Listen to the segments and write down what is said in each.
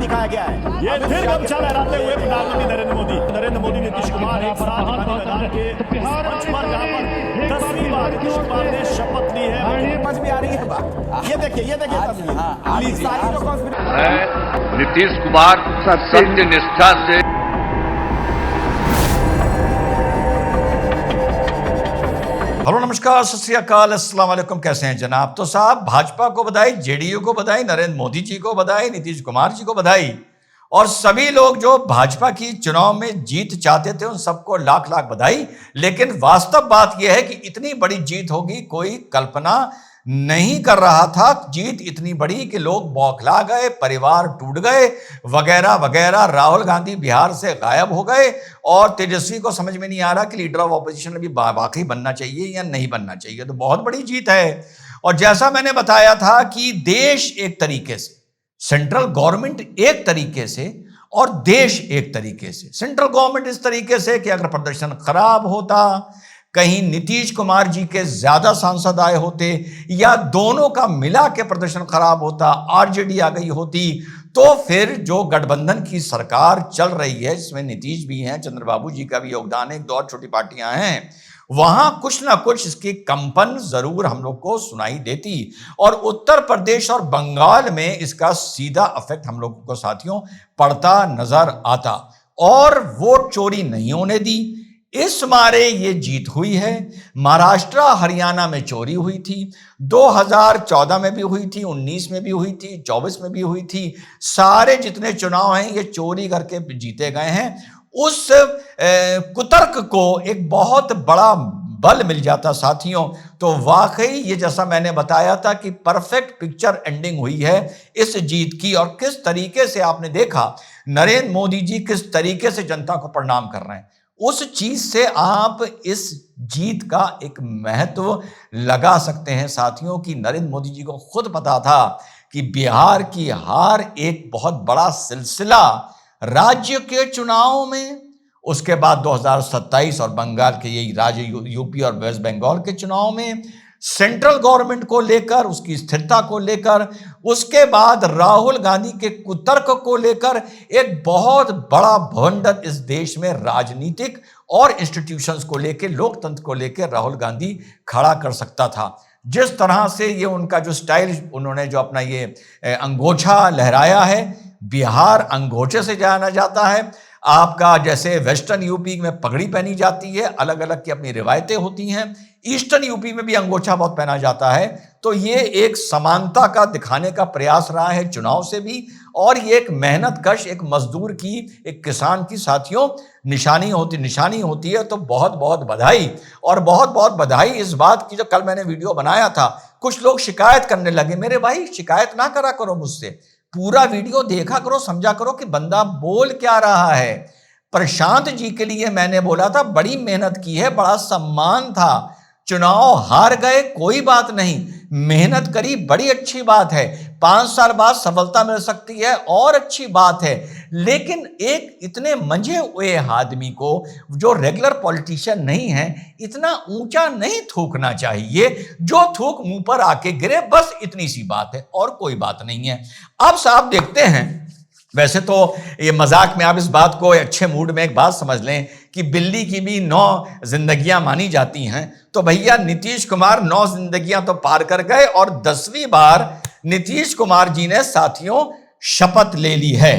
दिखाया गया है। ये फिर गमछा लहराते हुए प्रधानमंत्री नरेंद्र मोदी नीतीश कुमार एक साथ मैदान के मंच पर जहां पर 10वीं बार नीतीश कुमार ने शपथ ली है। समझ में आ रही है बात। ये देखिए तस्वीर। नीतीश कुमार सत्य निष्ठा से हेलो नमस्कार सत श्री अकाल अस्सलाम वालेकुम। कैसे हैं जनाब? तो साहब, भाजपा को बधाई, जेडीयू को बधाई, नरेंद्र मोदी जी को बधाई, नीतीश कुमार जी को बधाई और सभी लोग जो भाजपा की चुनाव में जीत चाहते थे उन सबको लाख लाख बधाई। लेकिन वास्तव बात यह है कि इतनी बड़ी जीत होगी कोई कल्पना नहीं कर रहा था। जीत इतनी बड़ी कि लोग बौखला गए, परिवार टूट गए वगैरह वगैरह। राहुल गांधी बिहार से गायब हो गए और तेजस्वी को समझ में नहीं आ रहा कि लीडर ऑफ ऑपोजिशन अभी वाकई बनना चाहिए या नहीं बनना चाहिए। तो बहुत बड़ी जीत है। और जैसा मैंने बताया था कि देश एक तरीके से, सेंट्रल गवर्नमेंट एक तरीके से और देश एक तरीके से। सेंट्रल गवर्नमेंट इस तरीके से कि अगर प्रदर्शन खराब होता, कहीं नीतीश कुमार जी के ज्यादा सांसद आए होते या दोनों का मिला के प्रदर्शन खराब होता, आरजेडी आ गई होती, तो फिर जो गठबंधन की सरकार चल रही है जिसमें नीतीश भी हैं, चंद्रबाबू जी का भी योगदान है, एक दो और छोटी पार्टियां हैं, वहां कुछ ना कुछ इसकी कंपन जरूर हम लोग को सुनाई देती। और उत्तर प्रदेश और बंगाल में इसका सीधा इफेक्ट हम लोगों को साथियों पड़ता नजर आता और वोट चोरी नहीं होने दी। इस मारे ये जीत हुई है। महाराष्ट्र हरियाणा में चोरी हुई थी, 2014 में भी हुई थी, 19 में भी हुई थी, 24 में भी हुई थी। सारे जितने चुनाव हैं ये चोरी करके जीते गए हैं। उस कुतर्क को एक बहुत बड़ा बल मिल जाता साथियों, तो वाकई ये जैसा मैंने बताया था कि परफेक्ट पिक्चर एंडिंग हुई है इस जीत की। और किस तरीके से आपने देखा नरेंद्र मोदी जी किस तरीके से जनता को प्रणाम कर रहे हैं, उस चीज से आप इस जीत का एक महत्व लगा सकते हैं साथियों कि नरेंद्र मोदी जी को खुद पता था कि बिहार की हार एक बहुत बड़ा सिलसिला राज्य के चुनाव में, उसके बाद 2027 और बंगाल के यही राज्य यूपी और वेस्ट बंगाल के चुनाव में, सेंट्रल गवर्नमेंट को लेकर, उसकी स्थिरता को लेकर, उसके बाद राहुल गांधी के कुतर्क को लेकर एक बहुत बड़ा भवंडर इस देश में राजनीतिक और इंस्टीट्यूशंस को लेकर, लोकतंत्र को लेकर राहुल गांधी खड़ा कर सकता था। जिस तरह से ये उनका जो स्टाइल, उन्होंने जो अपना ये अंगोछा लहराया है, बिहार अंगोछे से जाना जाता है। आपका जैसे वेस्टर्न यूपी में पगड़ी पहनी जाती है, अलग अलग की अपनी रिवायतें होती हैं, ईस्टर्न यूपी में भी अंगोछा बहुत पहना जाता है। तो ये एक समानता का दिखाने का प्रयास रहा है चुनाव से भी, और ये एक मेहनत कश, एक मजदूर की, एक किसान की साथियों निशानी होती है। तो बहुत बहुत बधाई, और बहुत बहुत बधाई इस बात की जो कल मैंने वीडियो बनाया था। कुछ लोग शिकायत करने लगे, मेरे भाई शिकायत ना करा करो मुझसे, पूरा वीडियो देखा करो, समझा करो कि बंदा बोल क्या रहा है। प्रशांत जी के लिए मैंने बोला था, बड़ी मेहनत की है, बड़ा सम्मान था, चुनाव हार गए कोई बात नहीं, मेहनत करी बड़ी अच्छी बात है, 5 साल बाद सफलता मिल सकती है और अच्छी बात है। लेकिन एक इतने मंझे हुए आदमी को जो रेगुलर पॉलिटिशियन नहीं है, इतना ऊंचा नहीं थूकना चाहिए। जो थूक मुंह पर आके गिरे, बस इतनी सी बात है और कोई बात नहीं है। अब साहब देखते हैं, वैसे तो ये मजाक में आप इस बात को अच्छे मूड में एक बात समझ लें कि बिल्ली की भी 9 जिंदगियां मानी जाती हैं। तो भैया नीतीश कुमार 9 जिंदगियां तो पार कर गए और 10वीं बार नीतीश कुमार जी ने साथियों शपथ ले ली है।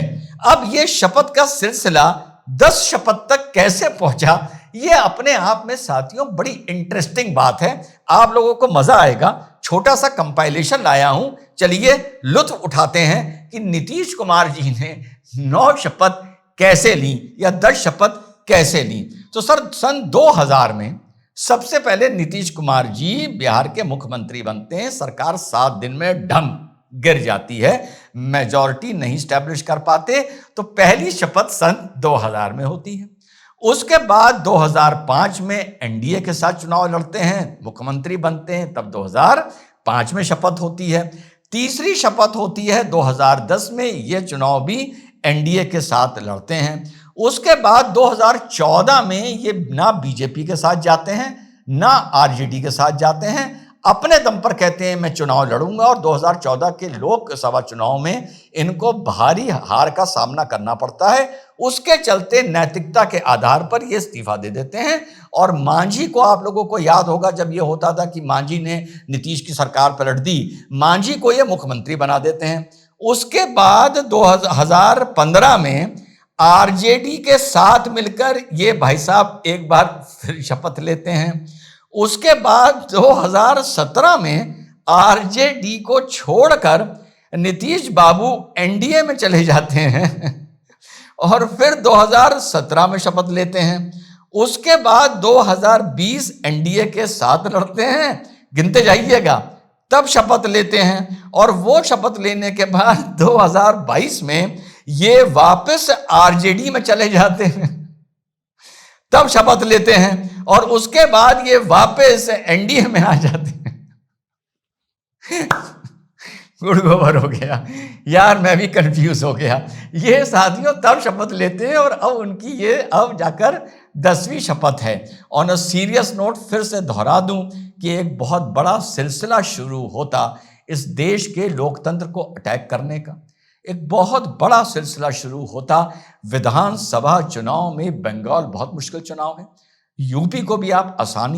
अब ये शपथ का सिलसिला 10 शपथ तक कैसे पहुंचा, ये अपने आप में साथियों बड़ी इंटरेस्टिंग बात है। आप लोगों को मजा आएगा। छोटा सा कंपाइलेशन लाया हूं, चलिए लुत्फ उठाते हैं कि नीतीश कुमार जी ने 9 शपथ कैसे ली या 10 शपथ कैसे ली। तो सर, सन 2000 में सबसे पहले नीतीश कुमार जी बिहार के मुख्यमंत्री बनते हैं। सरकार 7 दिन में ढम गिर जाती है, मेजॉरिटी नहीं स्टैब्लिश कर पाते। तो पहली शपथ सन 2000 में होती है। उसके बाद 2005 में एनडीए के साथ चुनाव लड़ते हैं, मुख्यमंत्री बनते हैं, तब 2005 में शपथ होती है। तीसरी शपथ होती है 2010 में, ये चुनाव भी एनडीए के साथ लड़ते हैं। उसके बाद 2014 में ये ना बीजेपी के साथ जाते हैं, ना आरजेडी के साथ जाते हैं, अपने दम पर कहते हैं मैं चुनाव लड़ूंगा और 2014 के लोकसभा चुनाव में इनको भारी हार का सामना करना पड़ता है। उसके चलते नैतिकता के आधार पर ये इस्तीफा दे देते हैं। और मांझी को आप लोगों को याद होगा, जब ये होता था कि मांझी ने नीतीश की सरकार पलट दी, मांझी को ये मुख्यमंत्री बना देते हैं। उसके बाद 2015 में आरजेडी के साथ मिलकर ये भाई साहब एक बार फिर शपथ लेते हैं। उसके बाद 2017 में आरजेडी को छोड़कर नीतीश बाबू एनडीए में चले जाते हैं और फिर 2017 में शपथ लेते हैं। उसके बाद 2020 एनडीए के साथ लड़ते हैं, गिनते जाइएगा, तब शपथ लेते हैं। और वो शपथ लेने के बाद 2022 में ये वापस आरजेडी में चले जाते हैं, तब शपथ लेते हैं। और उसके बाद ये वापस एनडीए में आ जाते हैं। गुड़ गोबर हो गया यार, मैं भी कंफ्यूज हो गया। ये साथियों तब शपथ लेते हैं और अब उनकी ये अब जाकर 10वीं शपथ है। ऑन अ सीरियस नोट फिर से दोहरा दूं कि एक बहुत बड़ा सिलसिला शुरू होता इस देश के लोकतंत्र को अटैक करने का। एक बहुत बड़ा सिलसिला शुरू होता विधानसभा चुनाव में। बंगाल बहुत मुश्किल चुनाव है, यूपी को भी आप आसान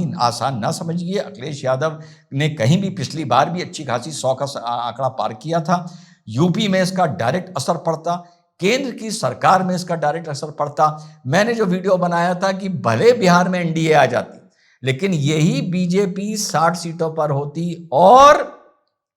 ना समझिए। अखिलेश यादव ने कहीं भी पिछली बार भी अच्छी खासी 100 का आंकड़ा पार किया था। यूपी में इसका डायरेक्ट असर पड़ता, केंद्र की सरकार में इसका डायरेक्ट असर पड़ता। मैंने जो वीडियो बनाया था कि भले बिहार में एनडीए आ जाती, लेकिन यही बीजेपी 60 सीटों पर होती और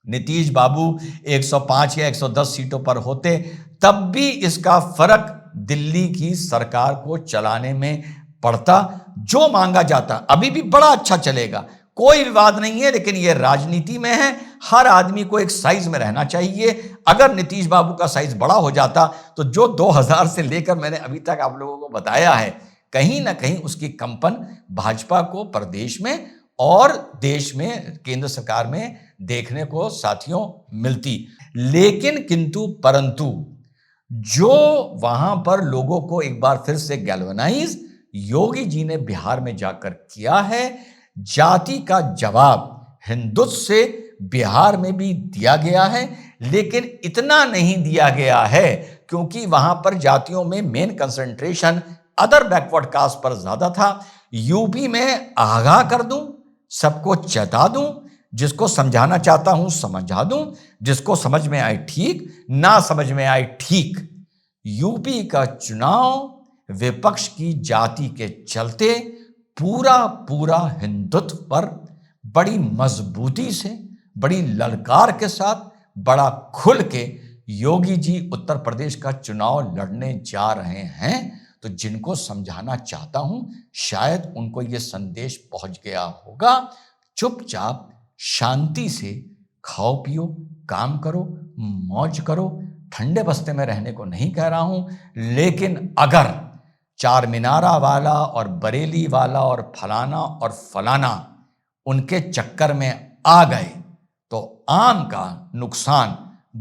नीतीश बाबू 105 या 110 सीटों पर होते, तब भी इसका फर्क दिल्ली की सरकार को चलाने में पड़ता। जो मांगा जाता अभी भी बड़ा अच्छा चलेगा, कोई विवाद नहीं है, लेकिन यह राजनीति में है, हर आदमी को एक साइज में रहना चाहिए। अगर नीतीश बाबू का साइज बड़ा हो जाता तो जो 2000 से लेकर मैंने अभी तक आप लोगों को बताया है, कहीं ना कहीं उसकी कंपन भाजपा को प्रदेश में और देश में केंद्र सरकार में देखने को साथियों मिलती। लेकिन किंतु परंतु जो वहां पर लोगों को एक बार फिर से गैल्वेनाइज योगी जी ने बिहार में जाकर किया है, जाति का जवाब हिंदुत्व से बिहार में भी दिया गया है। लेकिन इतना नहीं दिया गया है क्योंकि वहां पर जातियों में main concentration other backward caste पर ज्यादा था। यूपी में आगाह कर दूं, सबको चेता दूं, जिसको समझाना चाहता हूं समझा दूं, जिसको समझ में आए ठीक, ना समझ में आए ठीक। यूपी का चुनाव विपक्ष की जाति के चलते पूरा हिंदुत्व पर बड़ी मजबूती से, बड़ी ललकार के साथ, बड़ा खुल के योगी जी उत्तर प्रदेश का चुनाव लड़ने जा रहे हैं। तो जिनको समझाना चाहता हूं शायद उनको यह संदेश पहुंच गया होगा। चुपचाप शांति से खाओ पियो, काम करो, मौज करो। ठंडे बस्ते में रहने को नहीं कह रहा हूं, लेकिन अगर चार मीनारा वाला और बरेली वाला और फलाना और फलाना उनके चक्कर में आ गए तो आम का नुकसान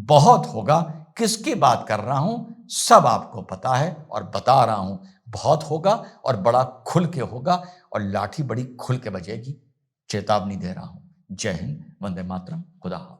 बहुत होगा। किसकी बात कर रहा हूं सब आपको पता है और बता रहा हूं, बहुत होगा और बड़ा खुल के होगा और लाठी बड़ी खुल के बजेगी। चेतावनी दे रहा हूं। जय हिंद, वंदे मातरम, खुदा हाफिज।